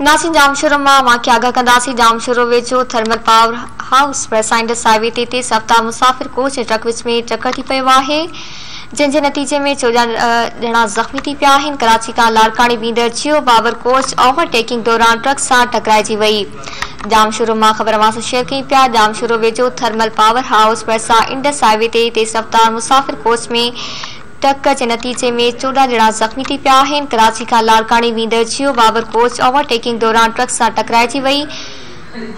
नासिन जामशोरो मां आगाह कंदासीं। जामशोरो वेझो थर्मल पावर हाउस पर साइंडस हाईवे ते सफ़्तार मुसाफ़िर कोच ऐं ट्रक विच में टक्कर थी पियो आहे, जंहिंजे नतीजे में 14 ॼणा ज़ख़्मी थी पिया आहिनि। कराची खां लाड़कानी वेंदड़ जियो बाबर कोच ओवरटेकिंग दौरान ट्रक सां टकराइजी वई। जामशोरो मां ख़बर मां शेयर कई पिया। जामशोरो वेझो थर्मल पावर हाउस पर इंडस हाईवे ते सफ़्तार मुसाफ़िर कोच में टक्कर के नतीजे में 14 ॼणा ज़ख़्मी थी पिया आहिनि। कराची खां लाड़कानी वेंदड़ जियो बाबर कोच ओवरटेकिंग दौरान ट्रक सां टकराइजी वई।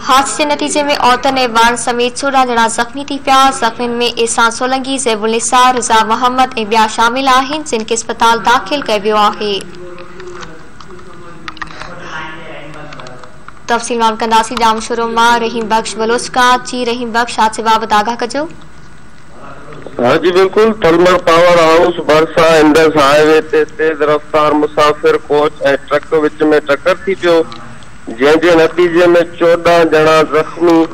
हादसे के नतीजे में औरतुनि ऐं ॿारनि समेत 14 ॼणा ज़ख़्मी थी पिया। ज़ख़्मियुनि में एहसान सोलंगी, ज़ैबुल निसा, रिज़ा मोहम्मद ऐं ॿिया शामिल आहिनि, जिन खे अस्पताल दाख़िल कयो वियो आहे। तफ़सील मालूम कंदासीं। जामशोरो मां रहीम बख्श बलोच खां। जी रहीम बख्श, हादसे बाबति आगाह कजो। हाँ जी बिल्कुल। थर्मल पावर हाउस भरसा इंडस हाईवे ते तेज रफ्तार मुसाफिर कोच ऐं ट्रक विच में टक्कर थी पियो, जंहिंजे नतीजे में 14 ॼणा ज़ख़्मी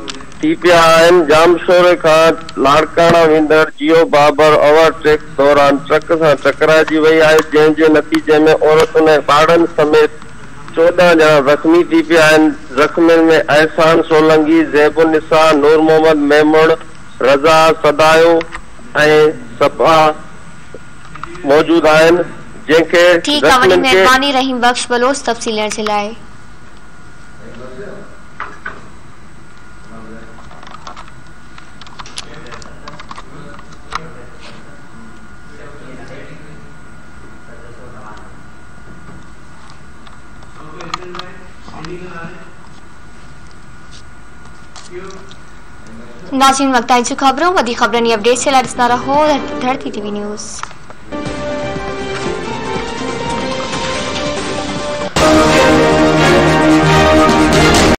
थी पिया आहिनि। जामशोरे खां लाड़काना वेंदड़ जियो बाबर ओवरटेक दौरान ट्रक सां टकराइजी वई आहे, जंहिंजे नतीजे में औरतुनि ऐं ॿारनि समेत 14 ॼणा ज़ख़्मी थी पिया आहिनि। ज़ख़्मियुनि में एहसान सोलंगी, ज़ैबुल निसा, नूर मोहम्मद मेमण, रज़ा सदायो ऐं सफ़ा मौजूद आहिनि, जंहिंखे ठीक आहे। वॾी महिरबानी रहीम बख्श बलोच तफ़सील ॾियण जे लाइ। नाज़रीन, वक्त आई ख़बरों वधी ख़बरनि अपडेट्स जे लाइ ॾिसंदा रहो धरती टीवी न्यूज़।